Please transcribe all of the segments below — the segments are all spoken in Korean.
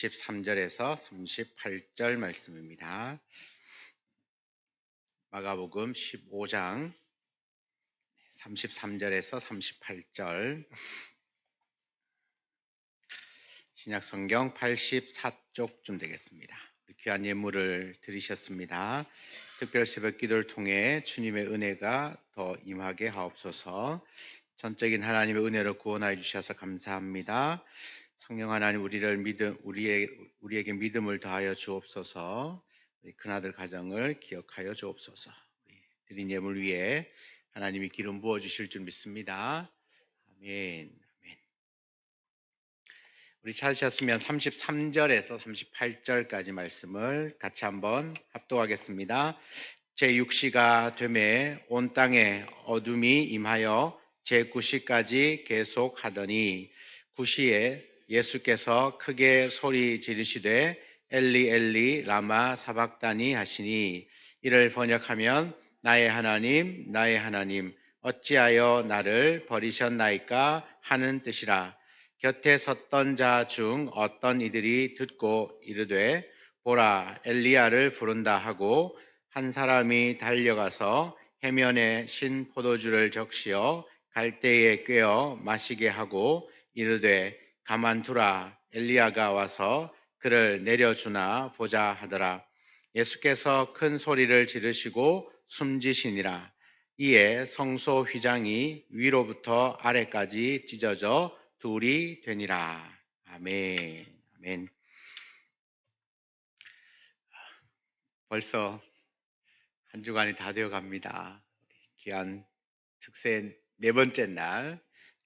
13절에서 38절 말씀입니다. 마가복음 15장 33절에서 38절, 신약성경 84쪽쯤 되겠습니다. 귀한 예물을 드리셨습니다. 특별 새벽 기도를 통해 주님의 은혜가 더 임하게 하옵소서. 전적인 하나님의 은혜로 구원하여 주셔서 감사합니다. 성령 하나님, 우리에게 믿음을 더하여 주옵소서. 우리 큰아들 가정을 기억하여 주옵소서. 우리 드린 예물 위에 하나님이 기름 부어 주실 줄 믿습니다. 아멘. 아멘. 우리 찾으셨으면 33절에서 38절까지 말씀을 같이 한번 합독하겠습니다. 제6시가 되매 온 땅에 어둠이 임하여 제9시까지 계속하더니 9시에 예수께서 크게 소리 지르시되 엘리 엘리 라마 사박다니 하시니, 이를 번역하면 나의 하나님 어찌하여 나를 버리셨나이까 하는 뜻이라. 곁에 섰던 자 중 어떤 이들이 듣고 이르되 보라, 엘리야를 부른다 하고 한 사람이 달려가서 해면에 신 포도주를 적시어 갈대에 꿰어 마시게 하고 이르되 가만두라, 엘리야가 와서 그를 내려주나 보자 하더라. 예수께서 큰 소리를 지르시고 숨지시니라. 이에 성소 휘장이 위로부터 아래까지 찢어져 둘이 되니라. 아멘. 아멘. 벌써 한 주간이 다 되어 갑니다. 귀한 특세 네 번째 날,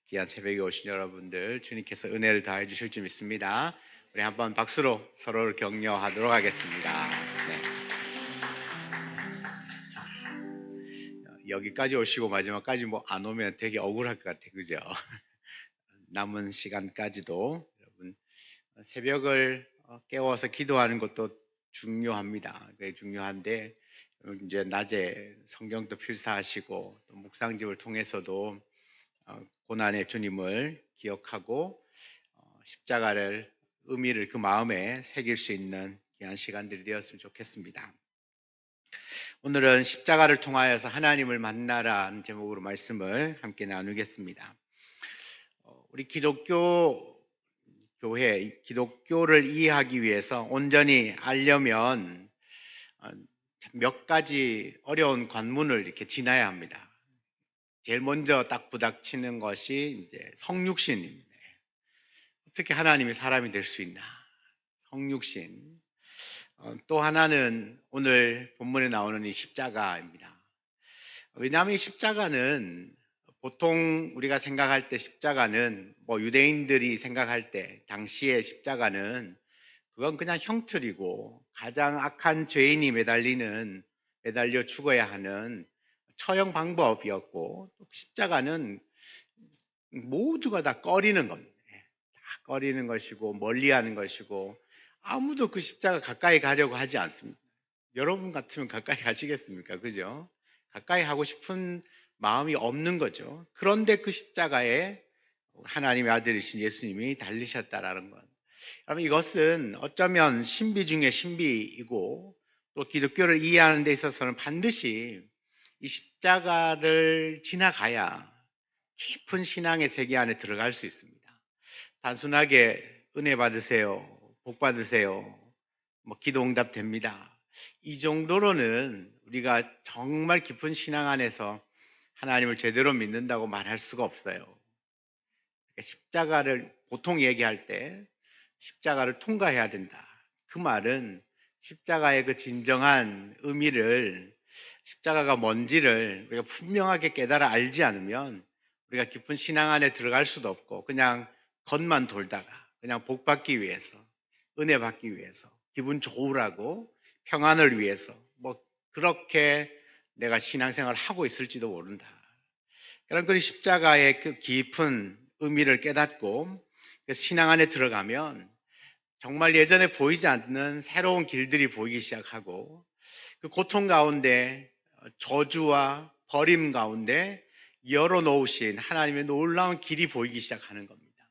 귀한 새벽에 오신 여러분들, 주님께서 은혜를 다해 주실 줄 믿습니다. 우리 한번 박수로 서로를 격려하도록 하겠습니다. 네. 여기까지 오시고 마지막까지 안 오면 되게 억울할 것 같아, 그죠? 남은 시간까지도 여러분 새벽을 깨워서 기도하는 것도 중요합니다. 중요한데 이제 낮에 성경도 필사하시고 또 묵상집을 통해서도 고난의 주님을 기억하고 십자가를 의미를 그 마음에 새길 수 있는 귀한 시간들이 되었으면 좋겠습니다. 오늘은 십자가를 통하여서 하나님을 만나라는 제목으로 말씀을 함께 나누겠습니다. 우리 기독교 교회, 기독교를 이해하기 위해서 온전히 알려면 몇 가지 어려운 관문을 이렇게 지나야 합니다. 제일 먼저 딱 부닥치는 것이 이제 성육신입니다. 어떻게 하나님이 사람이 될 수 있나? 성육신. 또 하나는 오늘 본문에 나오는 이 십자가입니다. 왜냐하면 이 십자가는 보통 우리가 생각할 때 십자가는 유대인들이 생각할 때 당시의 십자가는 그건 그냥 형틀이고 가장 악한 죄인이 매달려 죽어야 하는 처형 방법이었고, 십자가는 모두가 다 꺼리는 겁니다. 다 꺼리는 것이고 멀리하는 것이고, 아무도 그 십자가 가까이 가려고 하지 않습니다. 여러분 같으면 가까이 가시겠습니까? 그죠? 가까이 하고 싶은 마음이 없는 거죠. 그런데 그 십자가에 하나님의 아들이신 예수님이 달리셨다라는 것. 여러분, 이것은 어쩌면 신비 중에 신비이고 또 기독교를 이해하는 데 있어서는 반드시 이 십자가를 지나가야 깊은 신앙의 세계 안에 들어갈 수 있습니다. 단순하게 은혜 받으세요, 복 받으세요, 기도 응답 됩니다, 이 정도로는 우리가 정말 깊은 신앙 안에서 하나님을 제대로 믿는다고 말할 수가 없어요. 십자가를 보통 얘기할 때 십자가를 통과해야 된다. 그 말은 십자가의 그 진정한 의미를, 십자가가 뭔지를 우리가 분명하게 깨달아 알지 않으면 우리가 깊은 신앙 안에 들어갈 수도 없고, 그냥 겉만 돌다가 그냥 복 받기 위해서, 은혜 받기 위해서, 기분 좋으라고, 평안을 위해서 그렇게 내가 신앙생활을 하고 있을지도 모른다. 그런 그 십자가의 그 깊은 의미를 깨닫고 신앙 안에 들어가면 정말 예전에 보이지 않는 새로운 길들이 보이기 시작하고, 그 고통 가운데, 저주와 버림 가운데 열어놓으신 하나님의 놀라운 길이 보이기 시작하는 겁니다.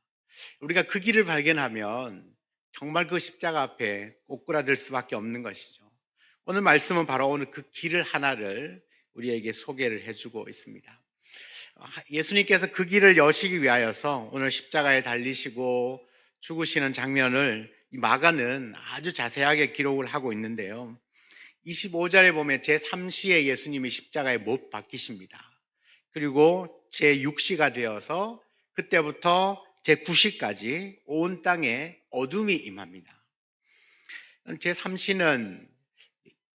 우리가 그 길을 발견하면 정말 그 십자가 앞에 꼬꾸라들 수밖에 없는 것이죠. 오늘 말씀은 바로 오늘 그 길을 하나를 우리에게 소개를 해주고 있습니다. 예수님께서 그 길을 여시기 위하여서 오늘 십자가에 달리시고 죽으시는 장면을 이 마가는 아주 자세하게 기록을 하고 있는데요. 25절에 보면 제3시에 예수님이 십자가에 못 박히십니다. 그리고 제6시가 되어서 그때부터 제9시까지 온 땅에 어둠이 임합니다. 제3시는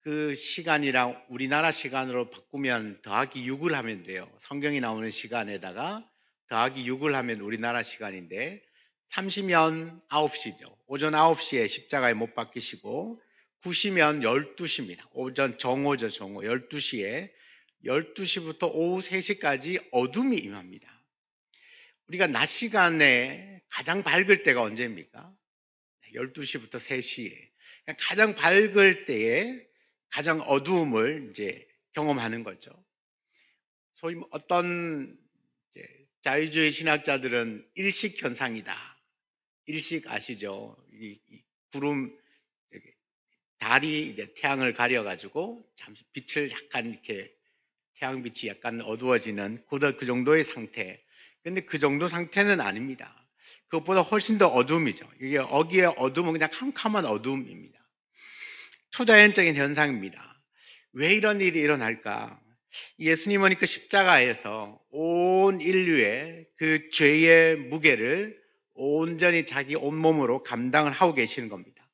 그 시간이랑 우리나라 시간으로 바꾸면 더하기 6을 하면 돼요. 성경이 나오는 시간에다가 더하기 6을 하면 우리나라 시간인데 30면 9시죠. 오전 9시에 십자가에 못 박히시고 9시면 12시입니다. 오전 정오죠. 정오 12시에 12시부터 오후 3시까지 어둠이 임합니다. 우리가 낮 시간에 가장 밝을 때가 언제입니까? 12시부터 3시에 가장 밝을 때에 가장 어두움을 이제 경험하는 거죠. 소위 어떤 자유주의 신학자들은 일식 현상이다. 일식 아시죠? 이 구름 달이 이제 태양을 가려가지고 잠시 빛을 약간 이렇게 태양빛이 약간 어두워지는 그 정도의 상태. 근데 그 정도 상태는 아닙니다. 그것보다 훨씬 더 어둠이죠. 이게 어기의 어둠은 그냥 캄캄한 어둠입니다. 초자연적인 현상입니다. 왜 이런 일이 일어날까? 예수님은 그 십자가에서 온 인류의 그 죄의 무게를 온전히 자기 온몸으로 감당을 하고 계시는 겁니다.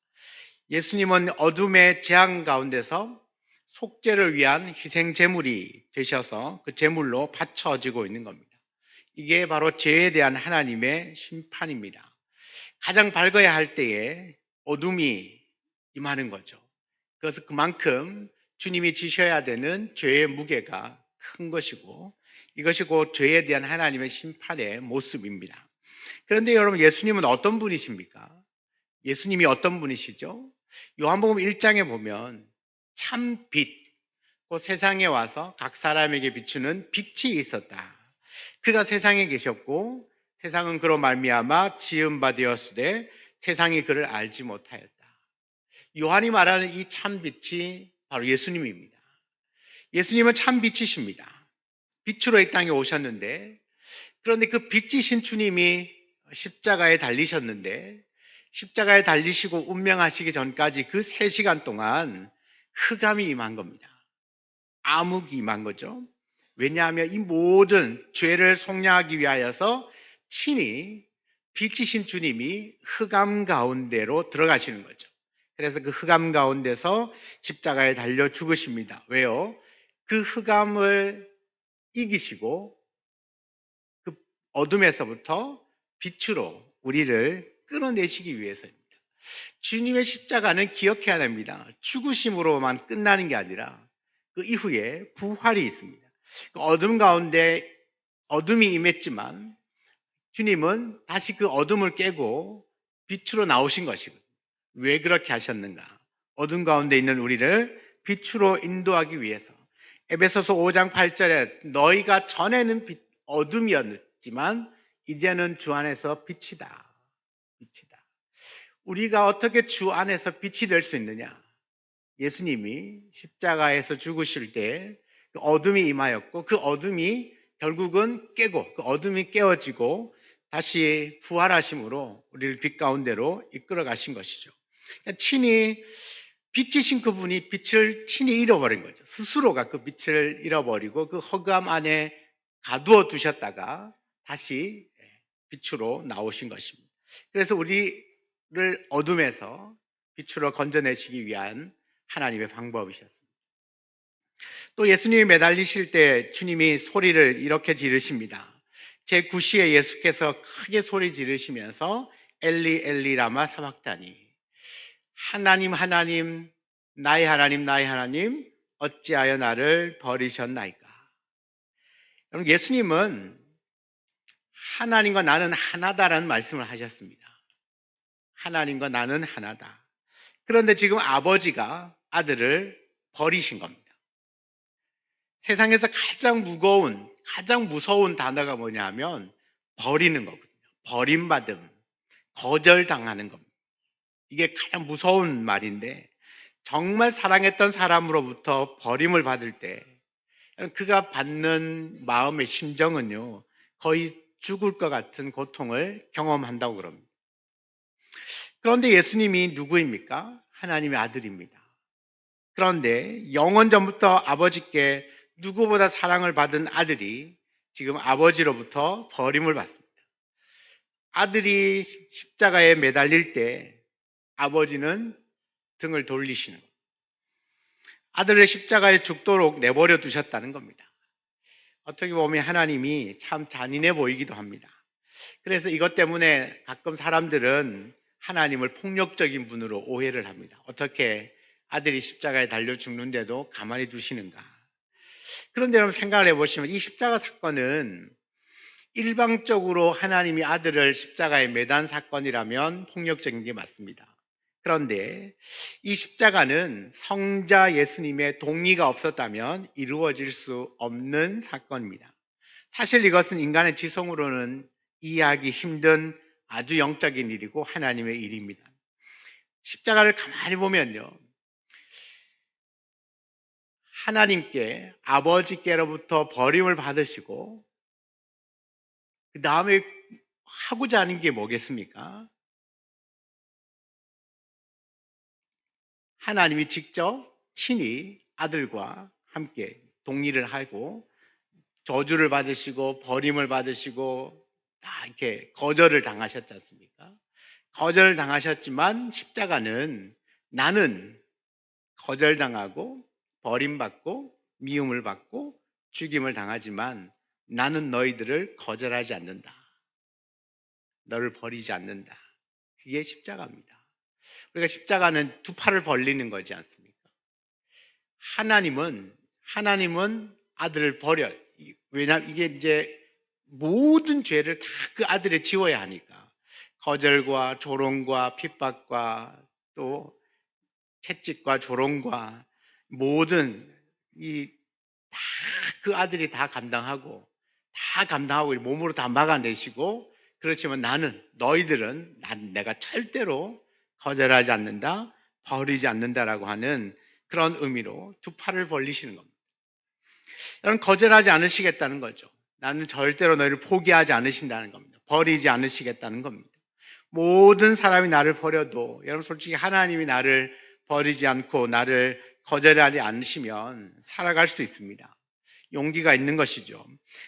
예수님은 어둠의 재앙 가운데서 속죄를 위한 희생 제물이 되셔서 그 제물로 바쳐지고 있는 겁니다. 이게 바로 죄에 대한 하나님의 심판입니다. 가장 밝아야 할 때에 어둠이 임하는 거죠. 그래서 그만큼 주님이 지셔야 되는 죄의 무게가 큰 것이고 이것이 곧 죄에 대한 하나님의 심판의 모습입니다. 그런데 여러분, 예수님은 어떤 분이십니까? 예수님이 어떤 분이시죠? 요한복음 1장에 보면 참 빛, 그 세상에 와서 각 사람에게 비추는 빛이 있었다. 그가 세상에 계셨고 세상은 그로 말미암아 지은 바 되었으되 세상이 그를 알지 못하였다. 요한이 말하는 이 참 빛이 바로 예수님입니다. 예수님은 참 빛이십니다. 빛으로 이 땅에 오셨는데, 그런데 그 빛이신 주님이 십자가에 달리셨는데, 십자가에 달리시고 운명하시기 전까지 그 3시간 동안 흑암이 임한 겁니다. 암흑이 임한 거죠. 왜냐하면 이 모든 죄를 속량하기 위하여서 친히 빛이신 주님이 흑암 가운데로 들어가시는 거죠. 그래서 그 흑암 가운데서 십자가에 달려 죽으십니다. 왜요? 그 흑암을 이기시고 그 어둠에서부터 빛으로 우리를 끌어내시기 위해서입니다. 주님의 십자가는 기억해야 됩니다. 죽으심으로만 끝나는 게 아니라 그 이후에 부활이 있습니다. 그 어둠 가운데 어둠이 임했지만 주님은 다시 그 어둠을 깨고 빛으로 나오신 것이거든요. 왜 그렇게 하셨는가? 어둠 가운데 있는 우리를 빛으로 인도하기 위해서. 에베소서 5장 8절에 너희가 전에는 어둠이었지만 이제는 주 안에서 빛이다. 빛이다. 우리가 어떻게 주 안에서 빛이 될 수 있느냐? 예수님이 십자가에서 죽으실 때 그 어둠이 임하였고 그 어둠이 결국은 깨고 그 어둠이 깨어지고 다시 부활하심으로 우리를 빛 가운데로 이끌어 가신 것이죠. 친히 빛이신 그분이 빛을 친히 잃어버린 거죠. 스스로가 그 빛을 잃어버리고 그 허감 안에 가두어 두셨다가 다시 빛으로 나오신 것입니다. 그래서 우리를 어둠에서 빛으로 건져내시기 위한 하나님의 방법이셨습니다. 또 예수님이 매달리실 때 주님이 소리를 이렇게 지르십니다. 제9시에 예수께서 크게 소리 지르시면서 엘리 엘리 라마 사박다니, 하나님 하나님 나의 하나님 나의 하나님 어찌하여 나를 버리셨나이까. 여러분, 예수님은 하나님과 나는 하나다라는 말씀을 하셨습니다. 하나님과 나는 하나다. 그런데 지금 아버지가 아들을 버리신 겁니다. 세상에서 가장 무서운 단어가 뭐냐면 버리는 거거든요. 버림받음, 거절당하는 겁니다. 이게 가장 무서운 말인데, 정말 사랑했던 사람으로부터 버림을 받을 때 그가 받는 마음의 심정은요, 거의 죽을 것 같은 고통을 경험한다고 그럽니다. 그런데 예수님이 누구입니까? 하나님의 아들입니다. 그런데 영원 전부터 아버지께 누구보다 사랑을 받은 아들이 지금 아버지로부터 버림을 받습니다. 아들이 십자가에 매달릴 때 아버지는 등을 돌리시는 겁니다. 아들을 십자가에 죽도록 내버려 두셨다는 겁니다. 어떻게 보면 하나님이 참 잔인해 보이기도 합니다. 그래서 이것 때문에 가끔 사람들은 하나님을 폭력적인 분으로 오해를 합니다. 어떻게 아들이 십자가에 달려 죽는데도 가만히 두시는가? 그런데 여러분 생각을 해보시면 이 십자가 사건은 일방적으로 하나님이 아들을 십자가에 매단 사건이라면 폭력적인 게 맞습니다. 그런데 이 십자가는 성자 예수님의 동의가 없었다면 이루어질 수 없는 사건입니다. 사실 이것은 인간의 지성으로는 이해하기 힘든 아주 영적인 일이고 하나님의 일입니다. 십자가를 가만히 보면요, 하나님께 아버지께로부터 버림을 받으시고 그 다음에 하고자 하는 게 뭐겠습니까? 하나님이 직접 친히 아들과 함께 동의를 하고 저주를 받으시고 버림을 받으시고 다 이렇게 거절을 당하셨지 않습니까? 거절을 당하셨지만 십자가는 나는 거절당하고 버림받고 미움을 받고 죽임을 당하지만 나는 너희들을 거절하지 않는다. 너를 버리지 않는다. 그게 십자가입니다. 우리가 십자가는 두 팔을 벌리는 거지 않습니까? 하나님은 아들을 버려. 왜냐하면 이게 이제 모든 죄를 다 그 아들에 지워야 하니까. 거절과 조롱과 핍박과 또 채찍과 조롱과 모든 이 다 그 아들이 다 감당하고 몸으로 다 막아내시고, 그렇지만 너희들은 내가 절대로 거절하지 않는다, 버리지 않는다라고 하는 그런 의미로 두 팔을 벌리시는 겁니다. 여러분, 거절하지 않으시겠다는 거죠. 나는 절대로 너희를 포기하지 않으신다는 겁니다. 버리지 않으시겠다는 겁니다. 모든 사람이 나를 버려도, 여러분 솔직히 하나님이 나를 버리지 않고 나를 거절하지 않으시면 살아갈 수 있습니다. 용기가 있는 것이죠.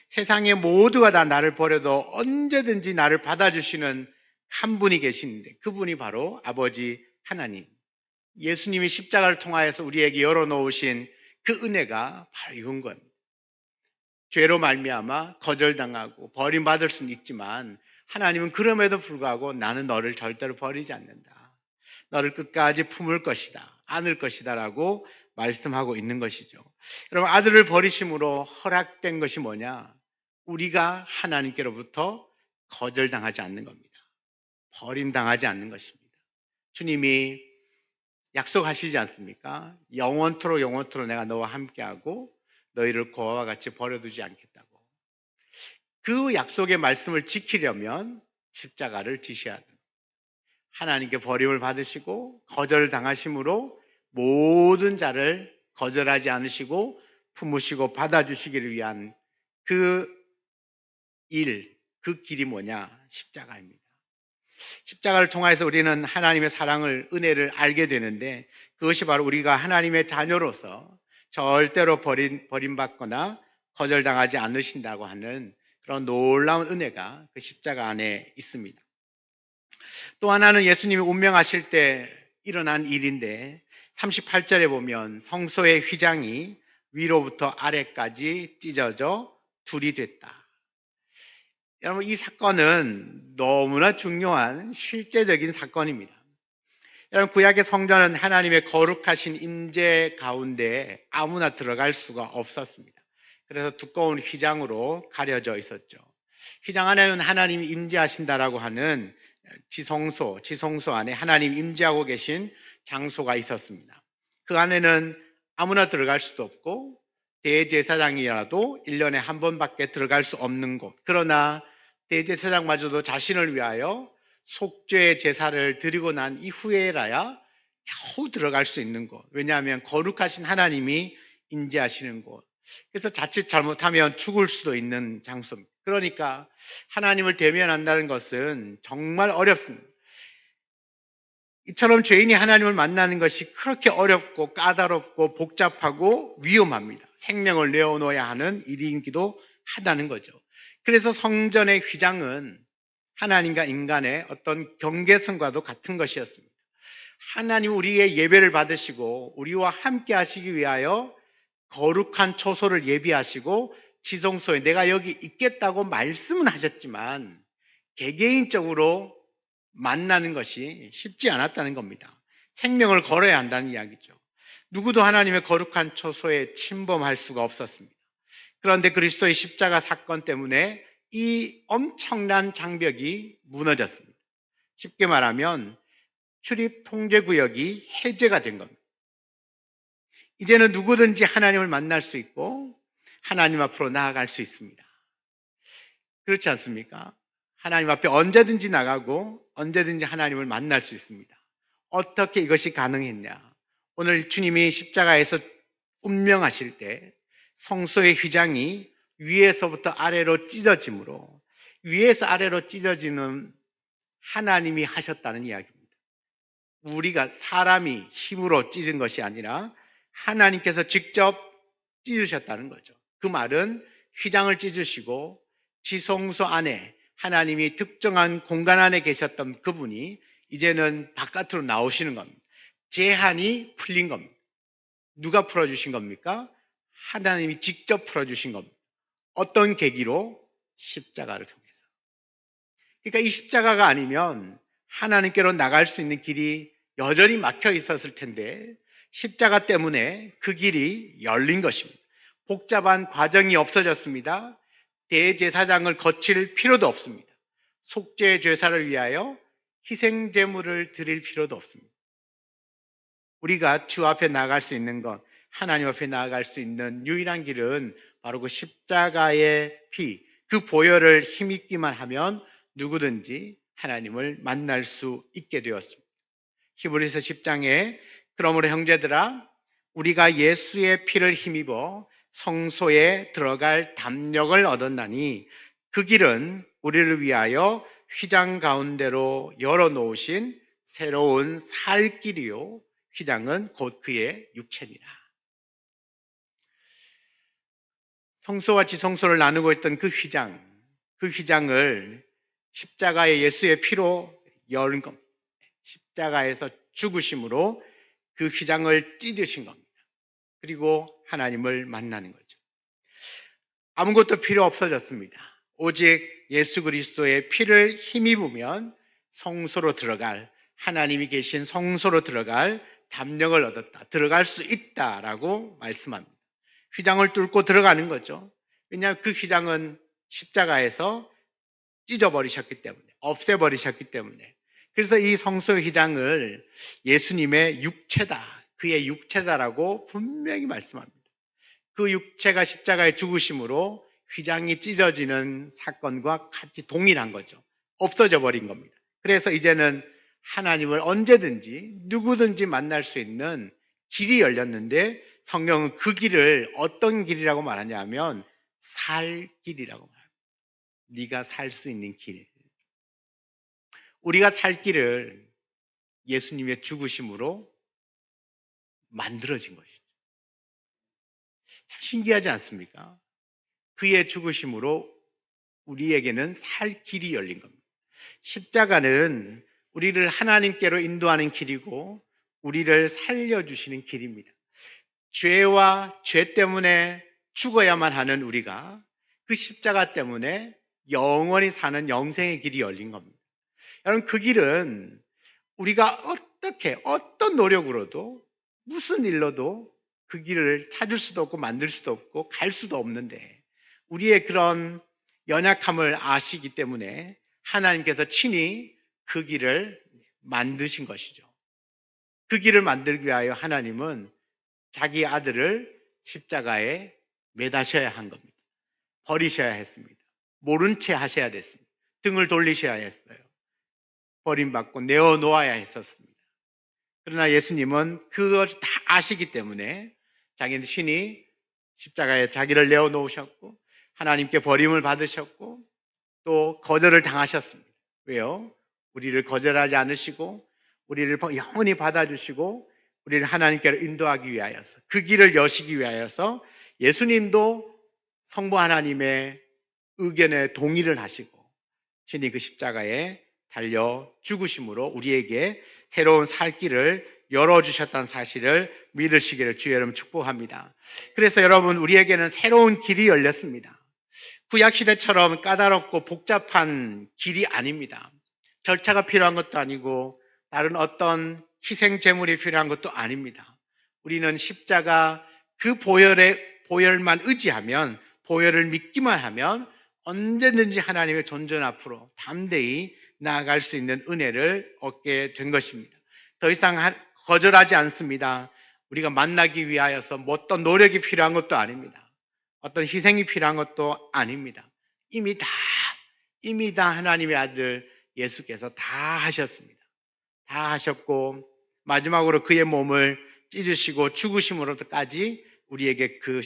세상의 모두가 다 나를 버려도 언제든지 나를 받아주시는 한 분이 계시는데, 그분이 바로 아버지 하나님, 예수님이 십자가를 통하여서 우리에게 열어놓으신 그 은혜가 바로 이건 겁니다. 죄로 말미암아 거절당하고 버림받을 수는 있지만 하나님은 그럼에도 불구하고 나는 너를 절대로 버리지 않는다, 너를 끝까지 품을 것이다, 안을 것이다 라고 말씀하고 있는 것이죠. 여러분, 아들을 버리심으로 허락된 것이 뭐냐? 우리가 하나님께로부터 거절당하지 않는 겁니다. 버림당하지 않는 것입니다. 주님이 약속하시지 않습니까? 영원토록 내가 너와 함께하고 너희를 고아와 같이 버려두지 않겠다고. 그 약속의 말씀을 지키려면 십자가를 지셔야 됩니다. 하나님께 버림을 받으시고 거절당하심으로 모든 자를 거절하지 않으시고 품으시고 받아주시기를 위한 그 길이 뭐냐? 십자가입니다. 십자가를 통해서 우리는 하나님의 사랑을, 은혜를 알게 되는데, 그것이 바로 우리가 하나님의 자녀로서 절대로 버림받거나 거절당하지 않으신다고 하는 그런 놀라운 은혜가 그 십자가 안에 있습니다. 또 하나는 예수님이 운명하실 때 일어난 일인데, 38절에 보면 성소의 휘장이 위로부터 아래까지 찢어져 둘이 됐다. 여러분, 이 사건은 너무나 중요한 실제적인 사건입니다. 여러분, 구약의 성전은 하나님의 거룩하신 임재 가운데 아무나 들어갈 수가 없었습니다. 그래서 두꺼운 휘장으로 가려져 있었죠. 휘장 안에는 하나님이 임재하신다라고 하는 지성소 안에 하나님 임재하고 계신 장소가 있었습니다. 그 안에는 아무나 들어갈 수도 없고 대제사장이라도 1년에 한 번밖에 들어갈 수 없는 곳. 그러나 대제사장마저도 자신을 위하여 속죄 제사를 드리고 난 이후에라야 겨우 들어갈 수 있는 곳. 왜냐하면 거룩하신 하나님이 임재하시는 곳. 그래서 자칫 잘못하면 죽을 수도 있는 장소입니다. 그러니까 하나님을 대면한다는 것은 정말 어렵습니다. 이처럼 죄인이 하나님을 만나는 것이 그렇게 어렵고 까다롭고 복잡하고 위험합니다. 생명을 내어놓아야 하는 일이기도 하다는 거죠. 그래서 성전의 휘장은 하나님과 인간의 어떤 경계선과도 같은 것이었습니다. 하나님 우리의 예배를 받으시고 우리와 함께 하시기 위하여 거룩한 초소를 예비하시고 지성소에 내가 여기 있겠다고 말씀은 하셨지만 개개인적으로 만나는 것이 쉽지 않았다는 겁니다. 생명을 걸어야 한다는 이야기죠. 누구도 하나님의 거룩한 초소에 침범할 수가 없었습니다. 그런데 그리스도의 십자가 사건 때문에 이 엄청난 장벽이 무너졌습니다. 쉽게 말하면 출입 통제 구역이 해제가 된 겁니다. 이제는 누구든지 하나님을 만날 수 있고 하나님 앞으로 나아갈 수 있습니다. 그렇지 않습니까? 하나님 앞에 언제든지 나가고 언제든지 하나님을 만날 수 있습니다. 어떻게 이것이 가능했냐? 오늘 주님이 십자가에서 운명하실 때 성소의 휘장이 위에서부터 아래로 찢어지므로 위에서 아래로 찢어지는 하나님이 하셨다는 이야기입니다. 우리가 사람이 힘으로 찢은 것이 아니라 하나님께서 직접 찢으셨다는 거죠. 그 말은 휘장을 찢으시고 지성소 안에 하나님이 특정한 공간 안에 계셨던 그분이 이제는 바깥으로 나오시는 겁니다. 제한이 풀린 겁니다. 누가 풀어주신 겁니까? 하나님이 직접 풀어주신 겁니다. 어떤 계기로? 십자가를 통해서. 그러니까 이 십자가가 아니면 하나님께로 나갈 수 있는 길이 여전히 막혀 있었을 텐데 십자가 때문에 그 길이 열린 것입니다. 복잡한 과정이 없어졌습니다. 대제사장을 거칠 필요도 없습니다. 속죄 제사를 위하여 희생 제물을 드릴 필요도 없습니다. 우리가 주 앞에 나아갈 수 있는 것, 하나님 앞에 나아갈 수 있는 유일한 길은 바로 그 십자가의 피, 그 보혈을 힘입기만 하면 누구든지 하나님을 만날 수 있게 되었습니다. 히브리서 10장에 그러므로 형제들아 우리가 예수의 피를 힘입어 성소에 들어갈 담력을 얻었나니 그 길은 우리를 위하여 휘장 가운데로 열어놓으신 새로운 살 길이요 휘장은 곧 그의 육체니라. 성소와 지성소를 나누고 있던 그 휘장을 십자가의 예수의 피로 연 겁니다. 십자가에서 죽으심으로 그 휘장을 찢으신 겁니다. 그리고 하나님을 만나는 거죠. 아무것도 필요 없어졌습니다. 오직 예수 그리스도의 피를 힘입으면 성소로 들어갈, 하나님이 계신 성소로 들어갈 담력을 얻었다. 들어갈 수 있다라고 말씀합니다. 휘장을 뚫고 들어가는 거죠. 왜냐하면 그 휘장은 십자가에서 찢어버리셨기 때문에, 없애버리셨기 때문에. 그래서 이 성소의 휘장을 예수님의 육체다, 그의 육체다라고 분명히 말씀합니다. 그 육체가 십자가에 죽으심으로 휘장이 찢어지는 사건과 같이 동일한 거죠. 없어져 버린 겁니다. 그래서 이제는 하나님을 언제든지 누구든지 만날 수 있는 길이 열렸는데 성경은 그 길을 어떤 길이라고 말하냐면 살 길이라고 말합니다. 네가 살 수 있는 길. 우리가 살 길을 예수님의 죽으심으로 만들어진 것이죠. 참 신기하지 않습니까? 그의 죽으심으로 우리에게는 살 길이 열린 겁니다. 십자가는 우리를 하나님께로 인도하는 길이고 우리를 살려주시는 길입니다. 죄와 죄 때문에 죽어야만 하는 우리가 그 십자가 때문에 영원히 사는 영생의 길이 열린 겁니다. 여러분, 그 길은 우리가 어떤 노력으로도 무슨 일로도 그 길을 찾을 수도 없고 만들 수도 없고 갈 수도 없는데 우리의 그런 연약함을 아시기 때문에 하나님께서 친히 그 길을 만드신 것이죠. 그 길을 만들기 위하여 하나님은 자기 아들을 십자가에 매다셔야 한 겁니다. 버리셔야 했습니다. 모른 채 하셔야 됐습니다. 등을 돌리셔야 했어요. 버림받고 내어놓아야 했었습니다. 그러나 예수님은 그걸 다 아시기 때문에 자기는 신이 십자가에 자기를 내어놓으셨고 하나님께 버림을 받으셨고 또 거절을 당하셨습니다. 왜요? 우리를 거절하지 않으시고 우리를 영원히 받아주시고 우리를 하나님께로 인도하기 위하여서 그 길을 여시기 위하여서 예수님도 성부 하나님의 의견에 동의를 하시고 신이 그 십자가에 달려 죽으심으로 우리에게 새로운 살 길을 열어주셨다는 사실을 믿으시기를 주의 이름 축복합니다. 그래서 여러분 우리에게는 새로운 길이 열렸습니다. 구약시대처럼 까다롭고 복잡한 길이 아닙니다. 절차가 필요한 것도 아니고 다른 어떤 희생 제물이 필요한 것도 아닙니다. 우리는 십자가 그 보혈만 의지하면 보혈을 믿기만 하면 언제든지 하나님의 존전 앞으로 담대히 나아갈 수 있는 은혜를 얻게 된 것입니다. 더 이상 거절하지 않습니다. 우리가 만나기 위하여서 어떤 노력이 필요한 것도 아닙니다. 어떤 희생이 필요한 것도 아닙니다. 이미 다 하나님의 아들 예수께서 다 하셨습니다. 다 하셨고 마지막으로 그의 몸을 찢으시고 죽으심으로까지 우리에게 그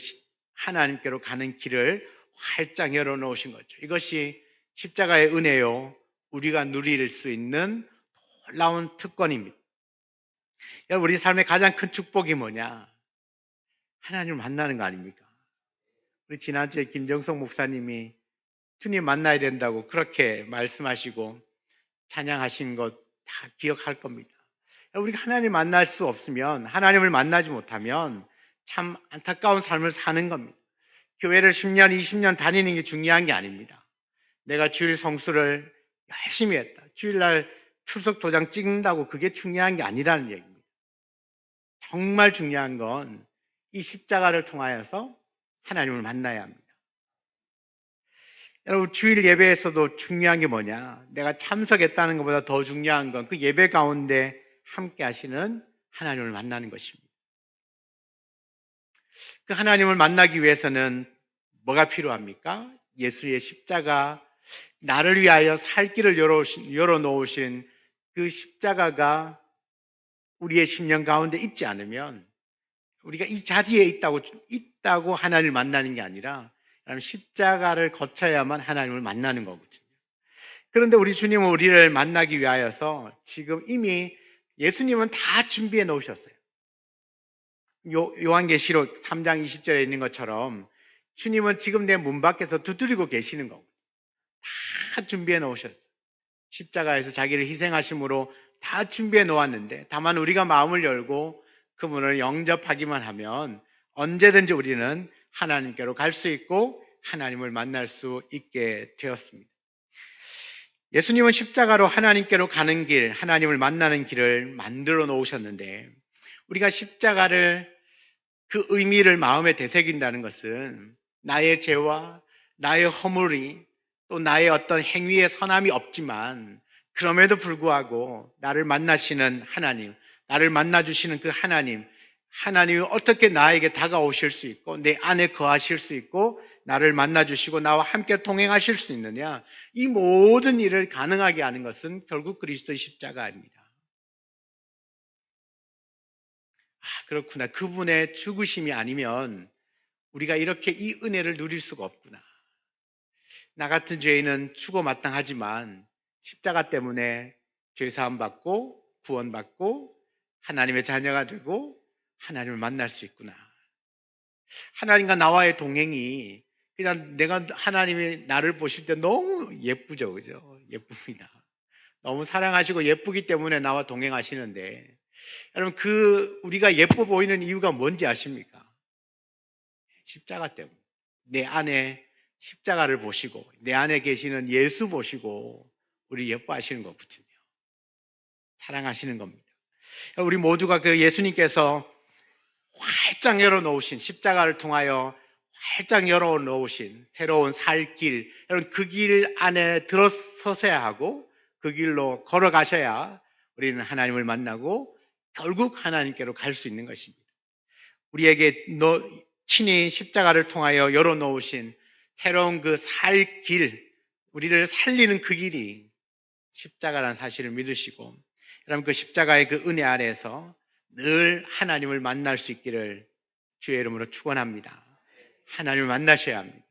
하나님께로 가는 길을 활짝 열어놓으신 거죠. 이것이 십자가의 은혜요. 우리가 누릴 수 있는 놀라운 특권입니다. 여러분 우리 삶의 가장 큰 축복이 뭐냐? 하나님을 만나는 거 아닙니까? 우리 지난주에 김정석 목사님이 주님 만나야 된다고 그렇게 말씀하시고 찬양하신 것 다 기억할 겁니다. 우리가 하나님을 만날 수 없으면 하나님을 만나지 못하면 참 안타까운 삶을 사는 겁니다. 교회를 10년, 20년 다니는 게 중요한 게 아닙니다. 내가 주일 성수를 열심히 했다. 주일날 출석 도장 찍는다고 그게 중요한 게 아니라는 얘기입니다. 정말 중요한 건 이 십자가를 통하여서 하나님을 만나야 합니다. 여러분 주일 예배에서도 중요한 게 뭐냐? 내가 참석했다는 것보다 더 중요한 건 그 예배 가운데 함께 하시는 하나님을 만나는 것입니다. 그 하나님을 만나기 위해서는 뭐가 필요합니까? 예수의 십자가, 나를 위하여 살 길을 열어놓으신 그 십자가가 우리의 심령 가운데 있지 않으면 우리가 이 자리에 있다고 하나님을 만나는 게 아니라 십자가를 거쳐야만 하나님을 만나는 거거든요. 그런데 우리 주님은 우리를 만나기 위하여서 지금 이미 예수님은 다 준비해 놓으셨어요. 요한계시록 3장 20절에 있는 것처럼 주님은 지금 내 문 밖에서 두드리고 계시는 거고 다 준비해 놓으셨어요. 십자가에서 자기를 희생하심으로 다 준비해 놓았는데 다만 우리가 마음을 열고 그 문을 영접하기만 하면 언제든지 우리는 하나님께로 갈 수 있고 하나님을 만날 수 있게 되었습니다. 예수님은 십자가로 하나님께로 가는 길, 하나님을 만나는 길을 만들어 놓으셨는데 우리가 십자가를 그 의미를 마음에 되새긴다는 것은 나의 죄와 나의 허물이 또 나의 어떤 행위의 선함이 없지만 그럼에도 불구하고 나를 만나시는 하나님, 나를 만나주시는 그 하나님이 어떻게 나에게 다가오실 수 있고 내 안에 거하실 수 있고 나를 만나주시고 나와 함께 동행하실 수 있느냐, 이 모든 일을 가능하게 하는 것은 결국 그리스도의 십자가입니다. 그렇구나. 그분의 죽으심이 아니면 우리가 이렇게 이 은혜를 누릴 수가 없구나. 나 같은 죄인은 죽어 마땅하지만 십자가 때문에 죄사함 받고 구원받고 하나님의 자녀가 되고 하나님을 만날 수 있구나. 하나님과 나와의 동행이 그냥 내가 하나님이 나를 보실 때 너무 예쁘죠, 그죠? 예쁩니다. 너무 사랑하시고 예쁘기 때문에 나와 동행하시는데 여러분 우리가 예뻐 보이는 이유가 뭔지 아십니까? 십자가 때문에. 내 안에 십자가를 보시고 내 안에 계시는 예수 보시고 우리 예뻐하시는 거거든요. 사랑하시는 겁니다. 우리 모두가 그 예수님께서 활짝 열어놓으신 십자가를 통하여 활짝 열어놓으신 새로운 살 길, 여러분 그 길 안에 들어서셔야 하고 그 길로 걸어가셔야 우리는 하나님을 만나고 결국 하나님께로 갈 수 있는 것입니다. 우리에게 친히 십자가를 통하여 열어놓으신 새로운 그 살 길, 우리를 살리는 그 길이 십자가라는 사실을 믿으시고 여러분 그 십자가의 그 은혜 아래에서 늘 하나님을 만날 수 있기를 주의 이름으로 축원합니다. 하나님을 만나셔야 합니다.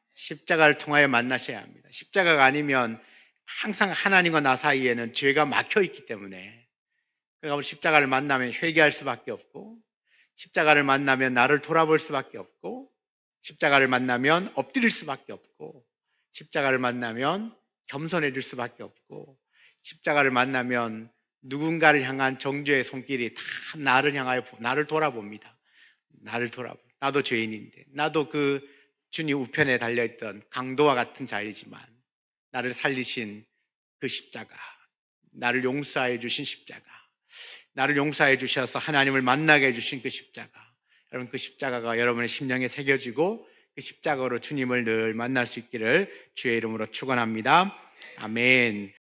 십자가를 통하여 만나셔야 합니다. 십자가가 아니면 항상 하나님과 나 사이에는 죄가 막혀 있기 때문에 그러니까 우리 십자가를 만나면 회개할 수밖에 없고 십자가를 만나면 나를 돌아볼 수밖에 없고 십자가를 만나면 엎드릴 수밖에 없고 십자가를 만나면 겸손해질 수밖에 없고 십자가를 만나면 누군가를 향한 정죄의 손길이 다 나를 향하여 나를 돌아봅니다. 나를 돌아보. 나도 죄인인데 나도 그 주님 우편에 달려있던 강도와 같은 자이지만 나를 살리신 그 십자가, 나를 용서해 주신 십자가, 나를 용서해 주셔서 하나님을 만나게 해주신 그 십자가, 여러분 그 십자가가 여러분의 심령에 새겨지고 그 십자가로 주님을 늘 만날 수 있기를 주의 이름으로 축원합니다. 아멘.